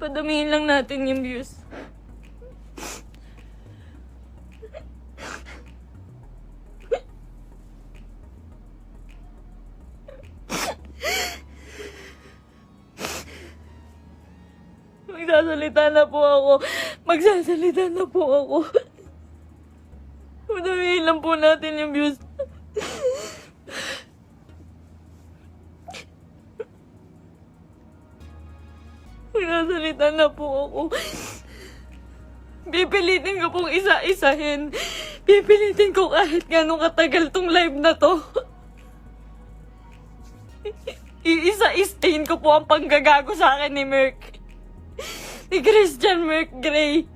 Padamihin lang natin yung views. Magsasalita na po ako. Magsasalita na po ako. Padamihin lang po natin yung views. Magsasalita na po ako. Pipilitin ko pong isa-isahin. Pipilitin ko kahit gano'ng katagal tong live na to. Iisa-isahin ko po ang panggagago sa akin ni Merc. Ni Christian Merc Gray.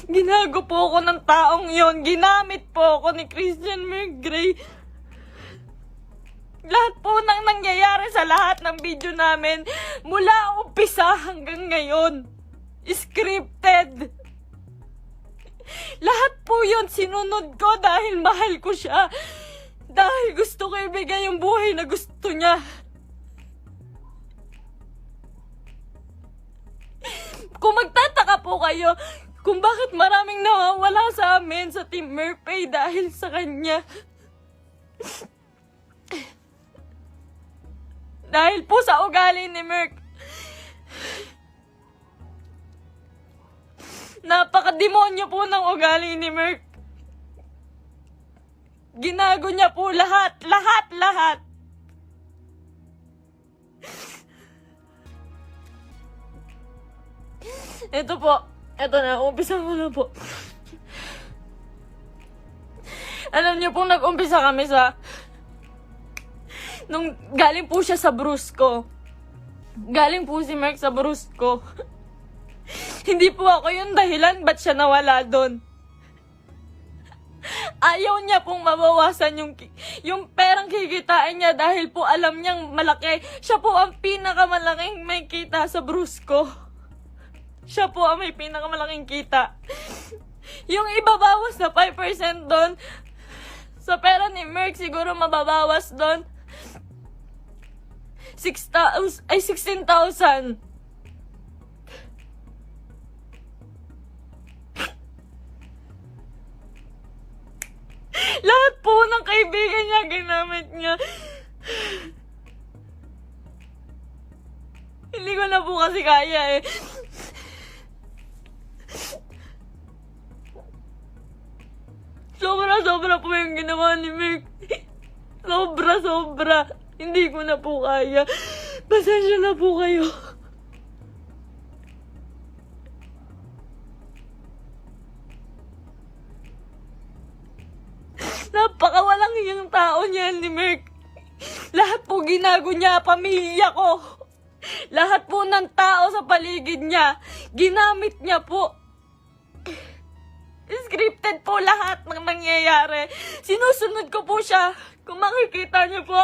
Ginago po ako ng taong yon. Ginamit po ako ni Christian Merc Gray. Lahat po ng nangyayari sa lahat ng video namin, mula umpisa hanggang ngayon, scripted. Lahat po yun sinunod ko dahil mahal ko siya. Dahil gusto ko ibigay yung buhay na gusto niya. Kung magtataka po kayo kung bakit maraming nawawala sa amin sa Team Merpay dahil sa kanya. Dahil po sa ugali ni Merc. Napakademonyo po ng ugali ni Merc. Ginago niya po lahat. Ito po. Ito na. Umpisa ko na po. Alam niyo po, nag-umpisa kami sa... Nung galing po siya sa Brusco. Galing po si Merc sa Brusco. Hindi po ako yung dahilan ba't siya nawala doon. Ayaw niya pong mabawasan yung perang kikitain niya dahil po alam niyang malaki. Siya po ang pinakamalaking may kita sa Brusco. Siya po ang may pinakamalaking kita. Yung ibabawas na 5% doon, sa pera ni Merc siguro mababawas doon 16,000. Lahat po ng kaibigan niya, ginamit niya. Hindi ko na po kasi kaya eh. Sobra po yung ginawa ni Merc. Sobra. Hindi ko na po kaya. Pasensya na po kayo. Napakawalang iyang tao niyan ni Merc. Lahat po ginago niya, pamilya ko. Lahat po ng tao sa paligid niya, ginamit niya po. Scripted po lahat ng nangyayari. Sinusunod ko po siya. Kung makikita niyo po,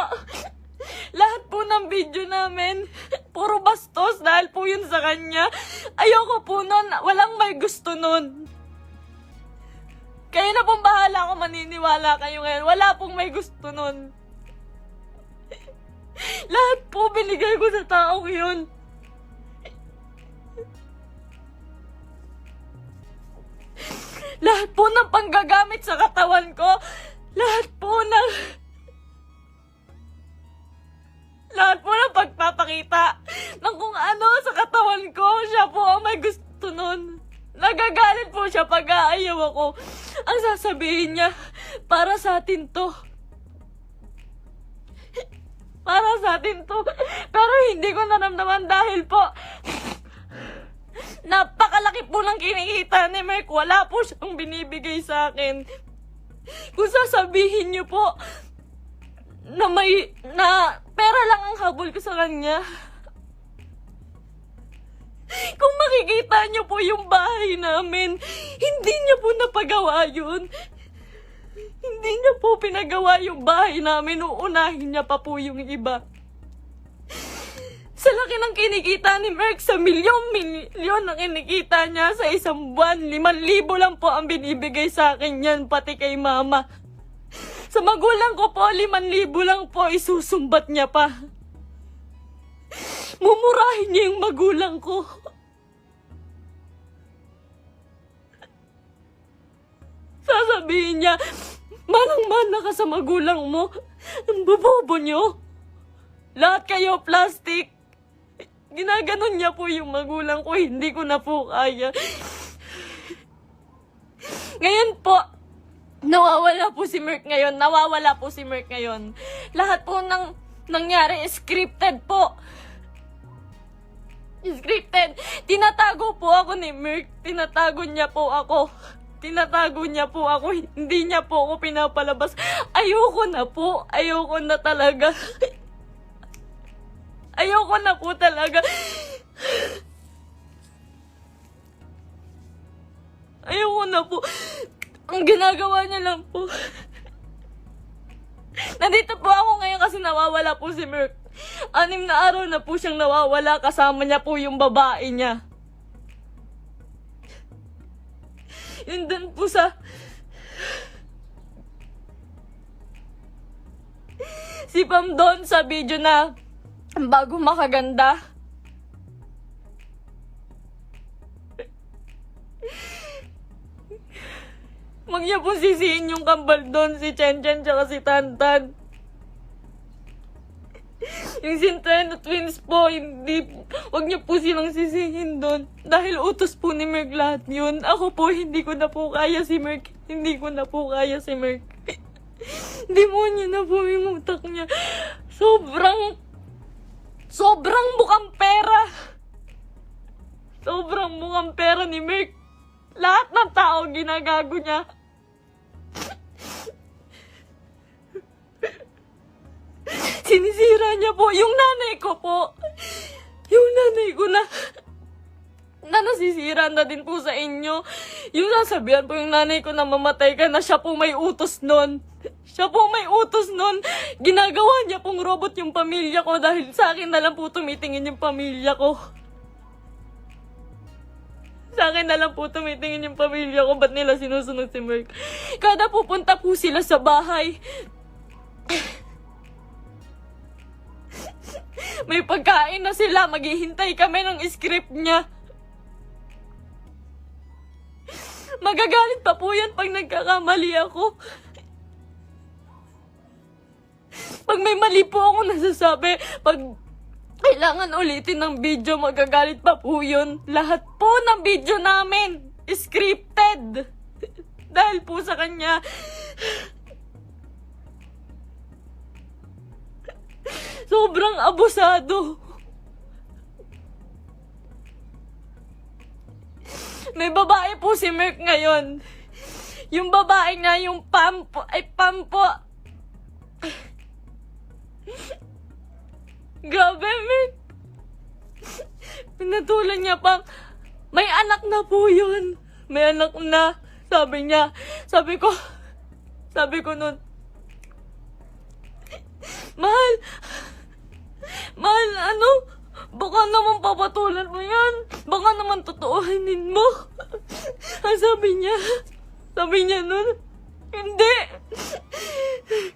lahat po ng video namin, puro bastos dahil po yun sa kanya. Ayoko po nun, walang may gusto nun. Kayo na pong bahala kung maniniwala kayo ngayon. Wala pong may gusto nun. Lahat po binigay ko sa taong yun. Lahat po ng panggagamit sa katawan ko, lahat po ng pagpapakita ng kung ano sa katawan ko, siya po ang may gusto nun. Nagagalit po siya pag aayaw ako. Ang sasabihin niya, para sa atin to. Para sa atin to. Pero hindi ko naramdaman dahil po, napakalaki po ng kinikita ni Merc. Wala po siyang binibigay sa akin. Kung sasabihin niyo po na pera lang ang habol ko sa kanya. Kung makikita niyo po yung bahay namin, hindi niya po napagawa yun. Hindi niya po pinagawa yung bahay namin. Uunahin niya pa po yung iba. Sa laki ng kinikita ni Merc, sa milyon ang kinikita niya sa isang buwan. 5,000 lang po ang binibigay sa akin yan, pati kay mama. Sa magulang ko po, 5,000 lang po, isusumbat niya pa. Mumurahin niya yung magulang ko. Sasabihin niya, manang-mana ka sa magulang mo. Ang bobobo niyo. Lahat kayo plastic. Ginaganon niya po yung magulang ko, hindi ko na po kaya. Ngayon po, nawawala po si Merk ngayon. Lahat po ng nangyari, scripted po. Scripted. Tinatago po ako ni Merk. Tinatago niya po ako. Hindi niya po ako pinapalabas. Ayoko na po. Ayoko na talaga. Ayoko na po talaga. Ayoko na po. Ang ginagawa niya lang po. Nandito po ako ngayon kasi nawawala po si Merk. 6 na araw na po siyang nawawala. Kasama niya po yung babae niya. Yun dun po sa... Si Pam doon sa video na bago makaganda. Huwag niya po sisihin yung kambal doon, si Chen Chen tsaka si Tantan. Yung Centeno twins po, huwag niyo po silang sisihin doon. Dahil utos po ni Merk lahat yun. Ako po, hindi ko na po kaya si Merk. Demonyo na po yung utak niya. Sobrang bukang pera. Sobrang bukang pera ni Merk. Lahat ng tao ginagago niya. Sinisira niya po yung nanay ko po. Yung nanay ko na nasisira na din po sa inyo. Yung sasabihan po yung nanay ko na mamatay ka na, siya po may utos nun. Ginagawa niya pong robot yung pamilya ko dahil sa akin na lang po tumitingin yung pamilya ko. Ba't nila sinusunod si Merk? Kada pupunta po sila sa bahay, may pagkain na sila, maghihintay kami ng script niya. Magagalit pa po yan pag nagkakamali ako. Pag may mali po ako nasasabi, pag kailangan ulitin ng video, magagalit pa po yun. Lahat po ng video namin, scripted. Dahil po sa kanya. Sobrang abusado. May babae po si Merk ngayon. Yung babae nga, yung Pam po. Grabe, Merk. Pinatulan niya pang, may anak na po yun. May anak na. Sabi niya. Sabi ko nun, Mahal, baka naman papatulan mo yan. Baka naman totoohanin mo. Sabi niya nun, hindi.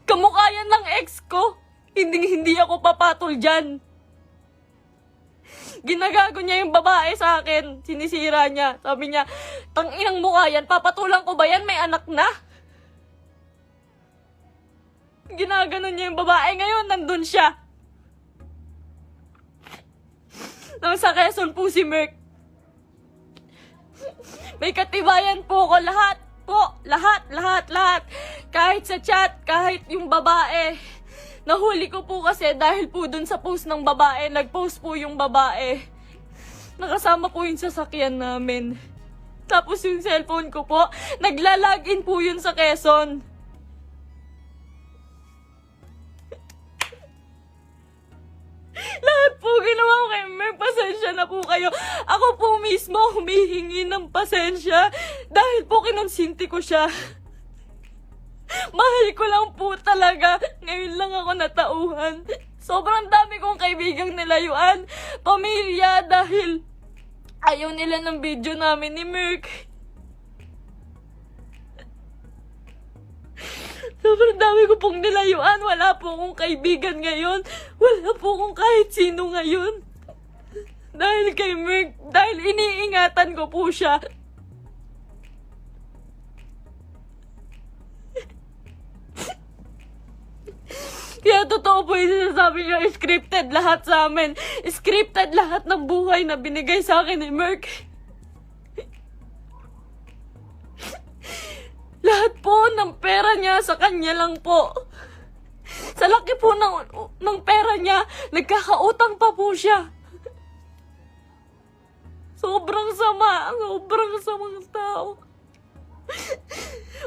Kamukha yan ng ex ko. Hindi ako papatol dyan. Ginagago niya yung babae sa akin. Sinisira niya. Sabi niya, tanginang mukha yan. Papatulan ko ba yan? May anak na. Ginaganon niya yung babae. Ngayon, nandun siya. Nang sa Quezon po si Merk. May katibayan po ko. Lahat po. Lahat. Kahit sa chat, kahit yung babae. Nahuli ko po kasi dahil po dun sa post ng babae. Nag-post po yung babae. Nakasama po yung sasakyan namin. Tapos yung cellphone ko po, nagla-login po yun sa Quezon. Lahat po ginawa ko kay Merk. Pasensya na po kayo. Ako po mismo humihingi ng pasensya dahil po kinonsinti ko siya. Mahal ko lang po talaga. Ngayon lang ako natauhan. Sobrang dami kong kaibigang nilayuan. Pamilya dahil ayaw nila ng video namin ni Merk. Sobrang dami ko pong nilayuan. Wala po akong kaibigan ngayon. Wala po akong kahit sino ngayon. Dahil kay Merk, dahil iniingatan ko po siya. Kaya totoo po yung sinasabi niya, scripted lahat sa amin. Scripted lahat ng buhay na binigay sa akin ni Merk. Lahat po ng pera niya sa kanya lang po. Sa laki po ng pera niya, nagkakautang pa po siya. Sobrang samang tao.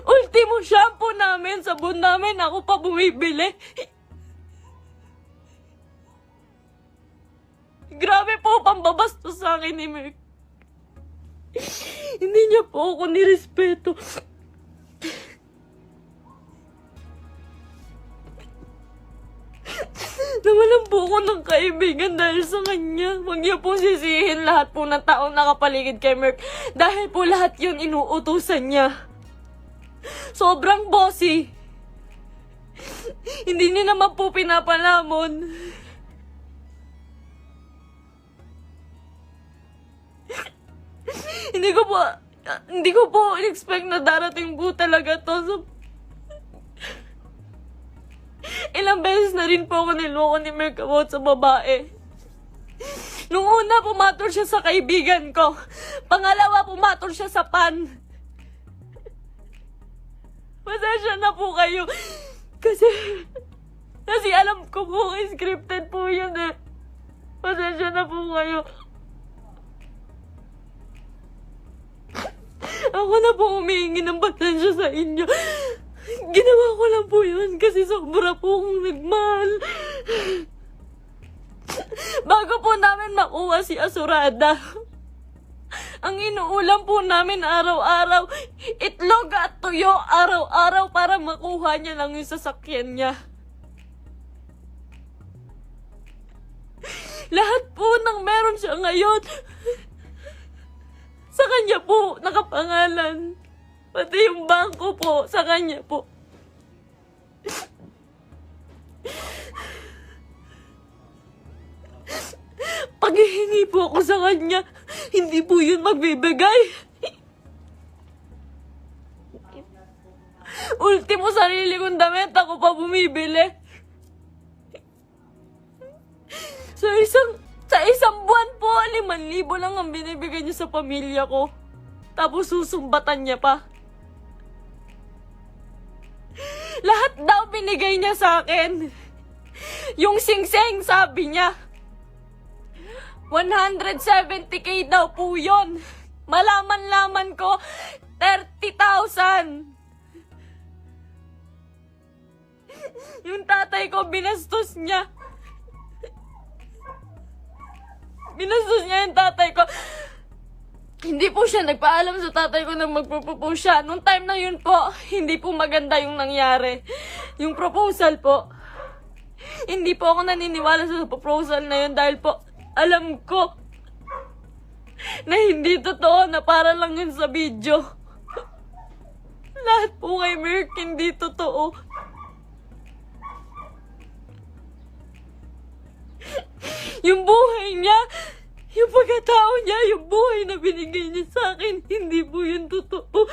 Ultimo shampoo namin, sabon namin, ako pa bumibili. Grabe po pambabastos sa akin ni Merk. Hindi niya po ako nirespeto. Nawalan po ako ng kaibigan dahil sa kanya. Huwag niyo po sisihin lahat po ng taong nakapaligid kay Merk. Dahil po lahat yun inuutusan niya. Sobrang bossy. Hindi niya naman po pinapalamon. Hindi ko po in-expect na darating po talaga to. So, ilang beses na rin po ako niloko ni Merk about sa babae. Nung una, pumatol siya sa kaibigan ko. Pangalawa, pumatol siya sa pan. Pasensya na po kayo. Kasi alam ko po, scripted po yun eh. Pasensya na po kayo. Ako na po humihingi ng pasensya sa inyo. Ginawa ko lang po yun kasi sobra po akong nagmahal. Bago po namin makuha si Asurada, ang inuulam po namin araw-araw, itlog at tuyo araw-araw para makuha niya lang yung sasakyan niya. Lahat po ng meron siya ngayon, sa kanya po nakapangalan. Pati yung bangko po, sa kanya po. Paghihingi po ako sa kanya, hindi po yun magbibigay. Ultimo sarili kong damit, ako pa bumibili. Sa isang buwan po, 5,000 lang ang binibigay niya sa pamilya ko. Tapos susumbatan niya pa. Lahat daw binigay niya sa akin. Yung singseng, sabi niya, 170K daw po yun. Malaman-laman ko, 30,000. Yung tatay ko, binastos niya. Binastos niya yung tatay ko. Hindi po siya nagpaalam sa tatay ko na magpropose siya. Nung time na yun po, hindi po maganda yung nangyari. Yung proposal po. Hindi po ako naniniwala sa proposal na yun dahil po, alam ko na hindi totoo, na para lang yun sa video. Lahat po kay Merk hindi totoo. Yung buhay niya, yung pagkatao niya, yung buhay na binigay niya sa akin, hindi po yun totoo.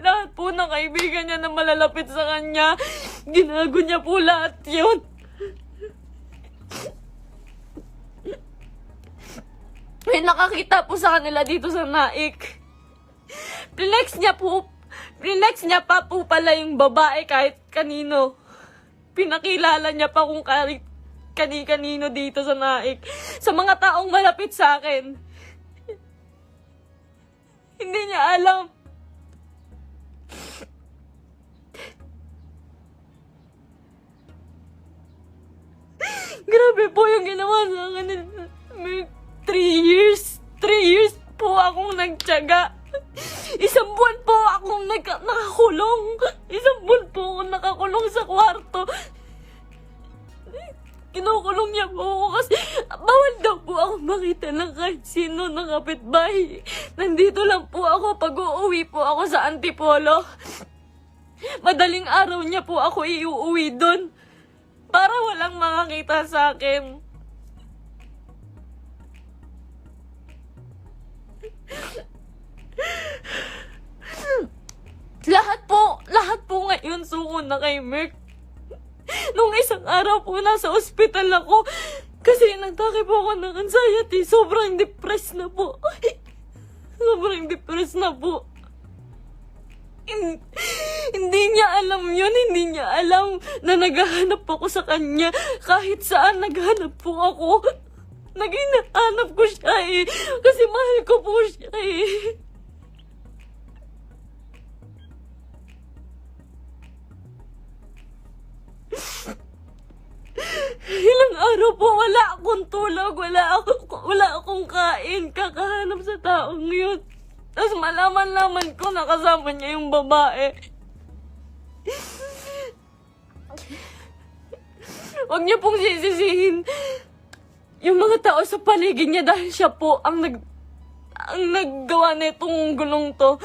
Lahat po ng kaibigan niya na malalapit sa kanya, ginago niya po lahat yun. May nakakita po sa kanila dito sa Naik. Flex niya pa po pala yung babae kahit kanino. Pinakilala niya pa kung kani-kanino dito sa Naik. Sa mga taong malapit sa akin. Hindi niya alam. Grabe po yung ginawa sa akin. 3 years. 3 years po akong nagtiyaga. Isang buwan po akong nakakulong. Isang buwan po akong nakakulong sa kwarto. Kinukulong niya po ako kasi bawal daw po ako makita ng kahit sino ng kapitbahay. Nandito lang po ako pag uuwi po ako sa Antipolo. Madaling araw niya po ako iuuwi doon para walang makakita sa akin. Lahat po ngayon suko na kay Merk. Nung isang araw po nasa ospital ako kasi nagtake po ako ng anxiety. Sobrang depressed na po. Sobrang depressed na po. Hindi niya alam yun. Hindi niya alam na naghahanap ako sa kanya. Kahit saan naghanap po ako. Naghahanap ko siya eh. Kasi mahal ko po siya eh. Ilang araw po wala akong tulog, wala akong kain, kakahanap sa taong yun. Tapos malaman ko na kasama niya yung babae. Huwag niyo pong sisisihin yung mga tao sa paligid niya dahil siya po ang naggawa nitong gulong to.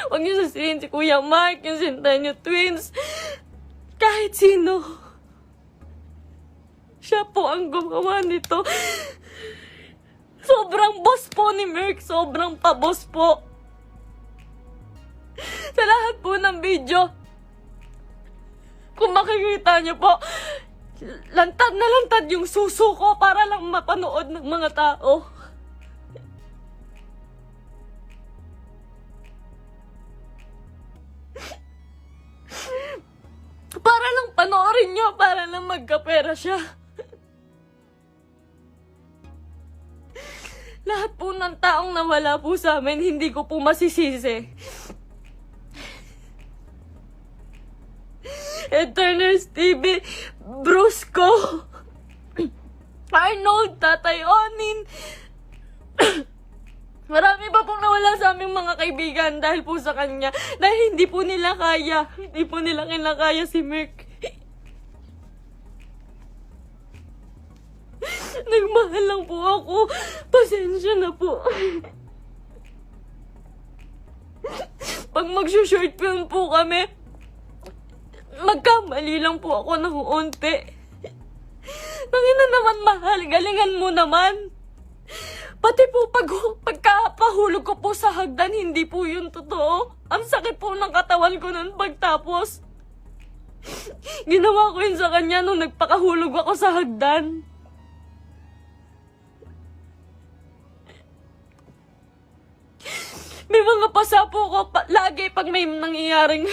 Huwag niyo sisisihin si Kuya Mark, yung Centennial Twins. Kahit sino. Siya po ang gumawa nito. Sobrang boss po ni Merk. Sobrang pa-boss po. Sa lahat po ng video, kung makikita niyo po, lantad na lantad yung suso ko para lang mapanood ng mga tao. Para lang panoorin niyo, para lang magkapera siya. Lahat po ng taong nawala po sa amin, hindi ko po masisisi. Eterners TV, Brusco, Arnold, Tatay Onin. Marami pa pong nawala sa aming mga kaibigan dahil po sa kanya. Dahil hindi po nila kaya. Hindi po nila kinakaya si Merk. Nagmahal lang po ako. Pasensya na po. Pag mag-short film po kami, magkamali lang po ako ng unti. Nangina naman mahal, galingan mo naman. Pati po pagkapahulog ko po sa hagdan, hindi po yun totoo. Ang sakit po ng katawan ko nun pagtapos. Ginawa ko yun sa kanya nung nagpakahulog ako sa hagdan. May mga pasa po ko lagi pag may nangyayaring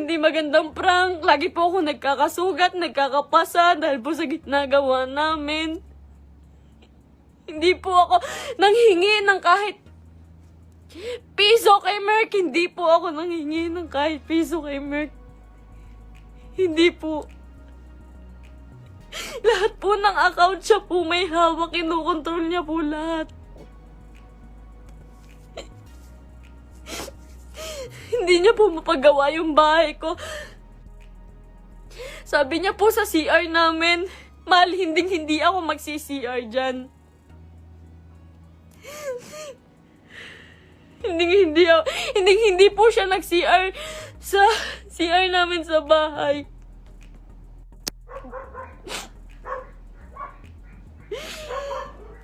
hindi magandang prank. Lagi po ako nagkakasugat, nagkakapasa dahil po sa ginagawa namin. Hindi po ako nanghingi ng kahit piso kay Merk. Hindi po ako nanghingi ng kahit piso kay Merk. Hindi po. Lahat po ng account siya po may hawak. Kinukontrol niya po lahat. Hindi niya po mapagawa yung bahay ko. Sabi niya po sa CR namin, mahal, hindi ako magsi-CR dyan. Hindi po siya nag-CR sa CR namin sa bahay.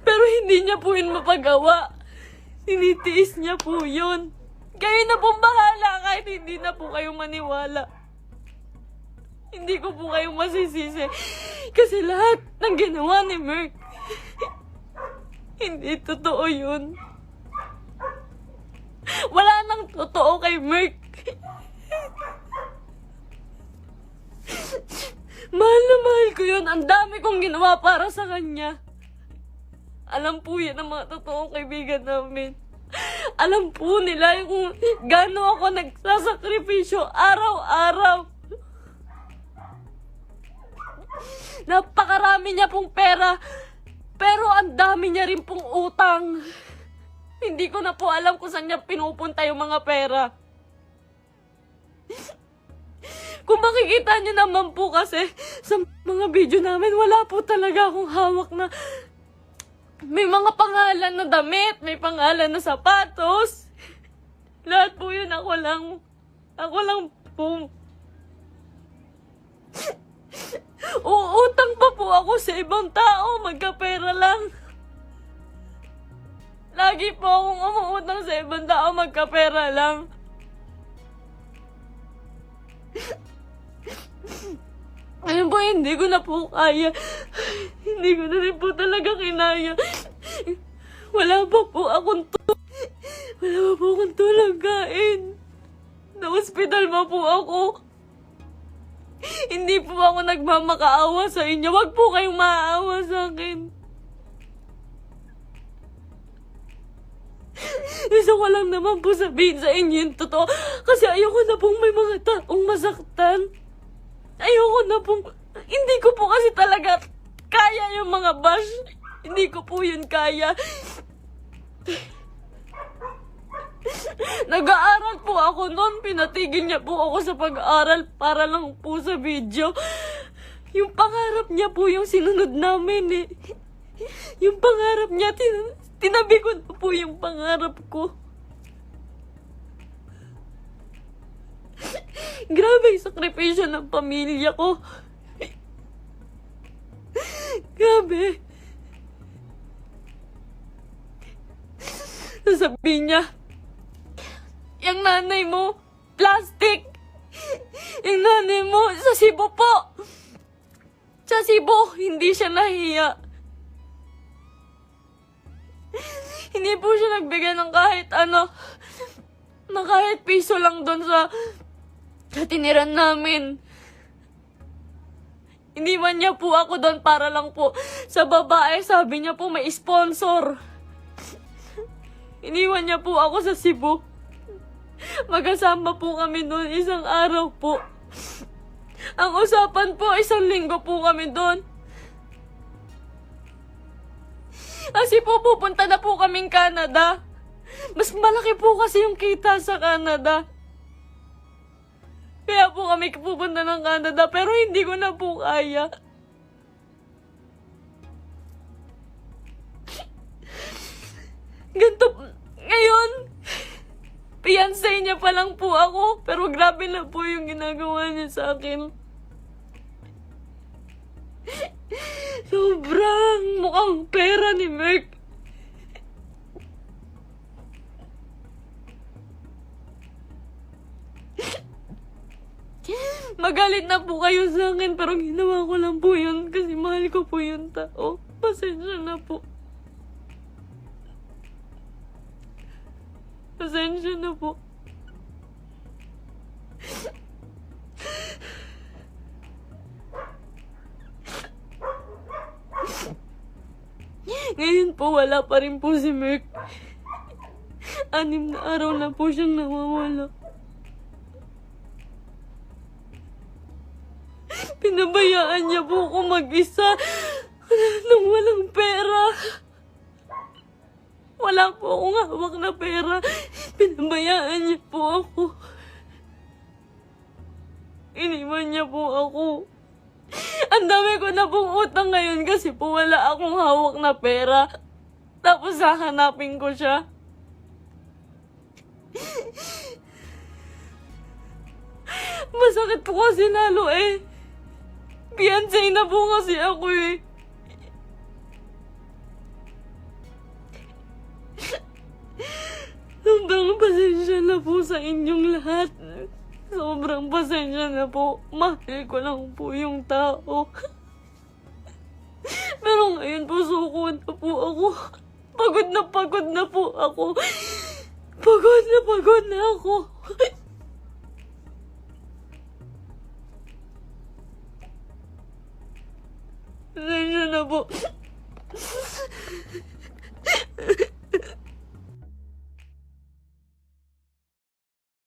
Pero hindi niya po yun mapagawa. Tinitiis niya po yun. Kayo na pong bahala kahit hindi na po kayo maniwala. Hindi ko po kayo masisisi. Kasi lahat ng ginawa ni Merk, hindi totoo yun. Wala nang totoo kay Merk. Mahal na mahal ko yun. Ang dami kong ginawa para sa kanya. Alam po yan ang mga totoong kaibigan namin. Alam po nila yung gaano ako nagsasakripisyo araw-araw. Napakarami niya pong pera, pero ang dami niya rin pong utang. Hindi ko na po alam kung saan niya pinupunta yung mga pera. Kung makikita niyo naman po kasi sa mga video namin, wala po talaga akong hawak na may mga pangalan na damit, may pangalan na sapatos. Lahat po yun ako lang po. Uutang pa po ako sa ibang tao, magkapera lang. Lagi po akong umuutang sa ibang tao, magkapera lang. Ayun po, hindi ko na po kaya. Hindi ko na rin po talaga kinaya. Wala pa po akong tulog kain. Na-hospital pa po ako. Hindi po ako nagmamakaawa sa inyo. Wag po kayong maaawa sa akin. Gusto ko lang naman po sabihin sa inyo yung totoo. Kasi ayoko na pong may mga taong masaktan. Ayoko na pong... Hindi ko po kasi talaga kaya yung mga bash. Hindi ko po yun kaya. Nag-aaral po ako noon. Pinatigil niya po ako sa pag-aaral para lang po sa video. Yung pangarap niya po yung sinunod namin eh. Yung pangarap niya, tinabi ko na po yung pangarap ko. Grabe yung sakripisyo ng pamilya ko. Grabe. Sasabihin niya, yung nanay mo, plastic. Yung nanay mo, sa Cebu po. Sa Cebu, hindi siya nahiya. Hindi po siya nagbigay ng kahit ano, na kahit piso lang doon sa tiniran namin. Iniwan niya po ako doon para lang po sa babae. Sabi niya po may sponsor. Iniwan niya po ako sa Cebu. Magkasama po kami doon isang araw po. Ang usapan po, 1 linggo po kami doon. Kasi po pupunta na po kaming Canada. Mas malaki po kasi yung kita sa Canada. Kaya po kami pupunta ng Canada, pero hindi ko na po kaya. Ganto, ngayon, fiancé niya pa lang po ako, pero grabe na po yung ginagawa niya sa akin. Sobrang mukhang pera ni Merk. Magalit na po kayo sa akin, pero ginawa ko lang po yun kasi mahal ko po yung tao. Pasensya na po. Pasensya na po. Ngayon po, wala pa rin po si Merk. 6 na araw na po siyang nawawala. Pinabayaan niya po ako mag-isa nang walang pera. Wala po akong hawak na pera. Pinabayaan niya po ako. Iniwan niya po ako. Ang dami ko na pong utang ngayon kasi po wala akong hawak na pera. Tapos hahanapin ko siya. Masakit po kasi lalo eh. Fiancé na po kasi ako eh. Sobrang pasensya na po sa inyong lahat. Sobrang pasensya na po. Mahal ko lang po yung tao. Pero ngayon po suko na po ako. Pagod na po ako. Pagod na ako. Pasensya na po.